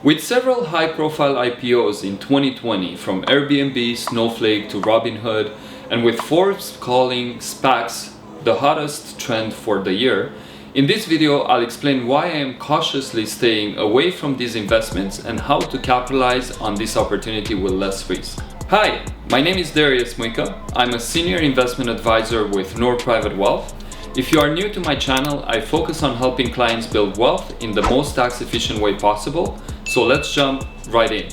With several high-profile IPOs in 2020, from Airbnb, Snowflake to Robinhood, and with Forbes calling SPACs the hottest trend for the year, in this video I'll explain why I am cautiously staying away from these investments and how to capitalize on this opportunity with less risk. Hi, my name is Darius Muica. I'm a senior investment advisor with Nor Private Wealth. If you are new to my channel, I focus on helping clients build wealth in the most tax-efficient way possible. So let's jump right in.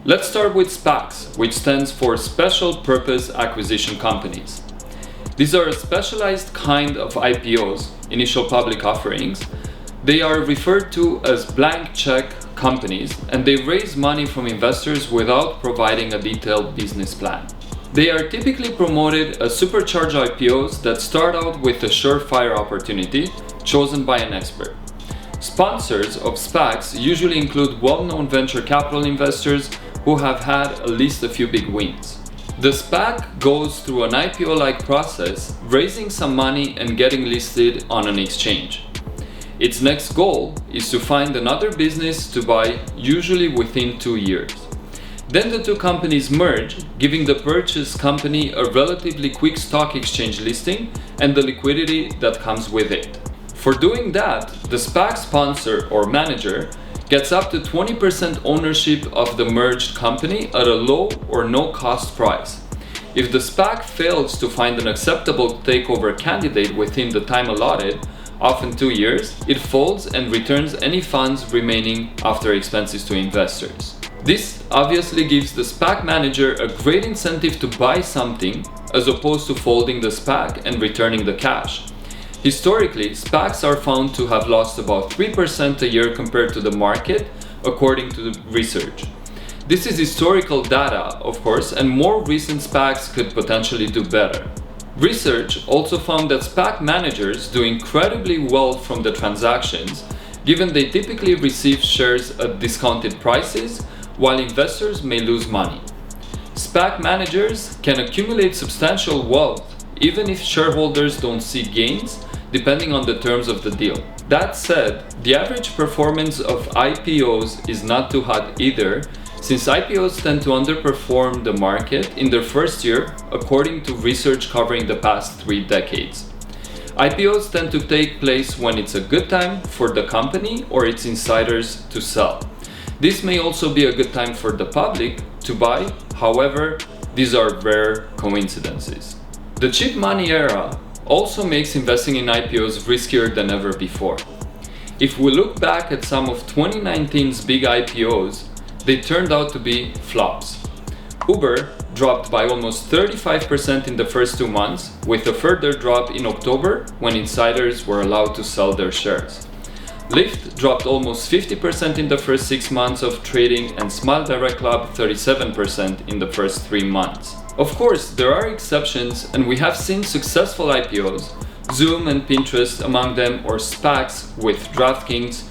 Let's start with SPACs, which stands for Special Purpose Acquisition Companies. These are a specialized kind of IPOs, initial public offerings. They are referred to as blank check companies, and they raise money from investors without providing a detailed business plan. They are typically promoted as supercharged IPOs that start out with a surefire opportunity chosen by an expert. Sponsors of SPACs usually include well-known venture capital investors who have had at least a few big wins. The SPAC goes through an IPO-like process, raising some money and getting listed on an exchange. Its next goal is to find another business to buy, usually within 2 years. Then the two companies merge, giving the purchased company a relatively quick stock exchange listing and the liquidity that comes with it. For doing that, the SPAC sponsor or manager gets up to 20% ownership of the merged company at a low or no cost price. If the SPAC fails to find an acceptable takeover candidate within the time allotted, often 2 years, it folds and returns any funds remaining after expenses to investors. This obviously gives the SPAC manager a great incentive to buy something as opposed to folding the SPAC and returning the cash. Historically, SPACs are found to have lost about 3% a year compared to the market, according to the research. This is historical data, of course, and more recent SPACs could potentially do better. Research also found that SPAC managers do incredibly well from the transactions, given they typically receive shares at discounted prices, while investors may lose money. SPAC managers can accumulate substantial wealth even if shareholders don't see gains, depending on the terms of the deal. That said, the average performance of IPOs is not too hot either, since IPOs tend to underperform the market in their first year, according to research covering the past 3 decades. IPOs tend to take place when it's a good time for the company or its insiders to sell. This may also be a good time for the public to buy, however, these are rare coincidences. The cheap money era also makes investing in IPOs riskier than ever before. If we look back at some of 2019's big IPOs, they turned out to be flops. Uber dropped by almost 35% in the first 2 months, with a further drop in October when insiders were allowed to sell their shares. Lyft dropped almost 50% in the first 6 months of trading, and Smile Direct Club 37% in the first 3 months. Of course, there are exceptions, and we have seen successful IPOs, Zoom and Pinterest among them, or SPACs with DraftKings.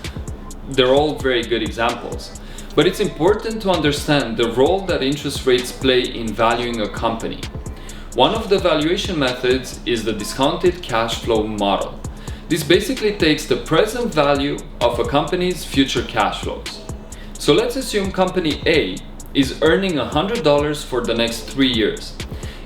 They're all very good examples. But it's important to understand the role that interest rates play in valuing a company. One of the valuation methods is the discounted cash flow model. This basically takes the present value of a company's future cash flows. So let's assume company A is earning $100 for the next 3 years.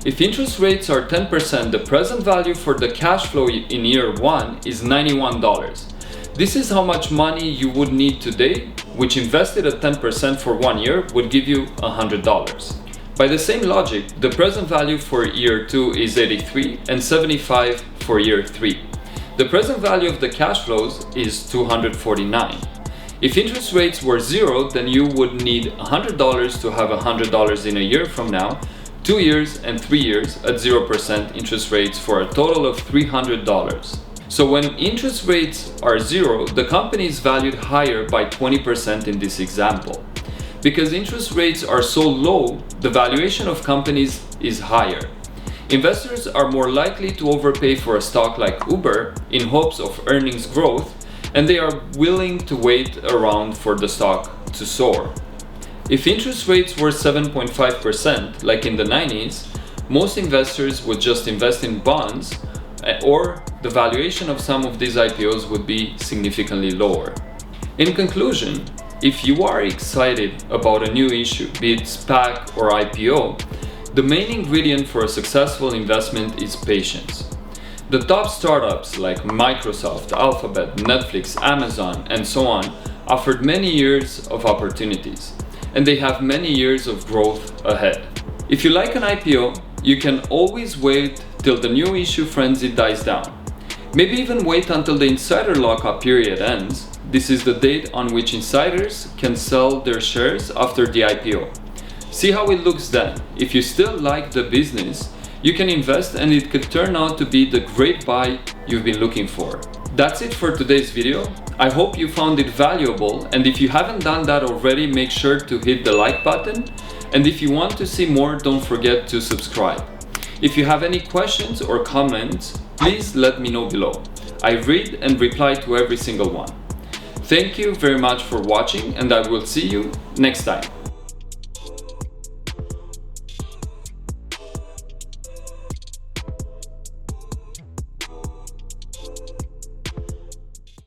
If interest rates are 10%, the present value for the cash flow in year 1 is $91. This is how much money you would need today, which invested at 10% for 1 year would give you $100. By the same logic, the present value for year 2 is 83 and 75 for year 3. The present value of the cash flows is 249. If interest rates were 0, then you would need $100 to have $100 in a year from now, 2 years and 3 years at 0% interest rates for a total of $300. So when interest rates are 0, the company is valued higher by 20% in this example. Because interest rates are so low, the valuation of companies is higher. Investors are more likely to overpay for a stock like Uber in hopes of earnings growth, and they are willing to wait around for the stock to soar. If interest rates were 7.5%, like in the 90s, most investors would just invest in bonds or the valuation of some of these IPOs would be significantly lower. In conclusion, if you are excited about a new issue, be it SPAC or IPO, the main ingredient for a successful investment is patience. The top startups like Microsoft, Alphabet, Netflix, Amazon, and so on offered many years of opportunities, and they have many years of growth ahead. If you like an IPO, you can always wait till the new issue frenzy dies down. Maybe even wait until the insider lockup period ends. This is the date on which insiders can sell their shares after the IPO. See how it looks then. If you still like the business, you can invest and it could turn out to be the great buy you've been looking for. That's it for today's video. I hope you found it valuable, and if you haven't done that already, make sure to hit the like button. And if you want to see more, don't forget to subscribe. If you have any questions or comments, please let me know below. I read and reply to every single one. Thank you very much for watching, and I will see you next time.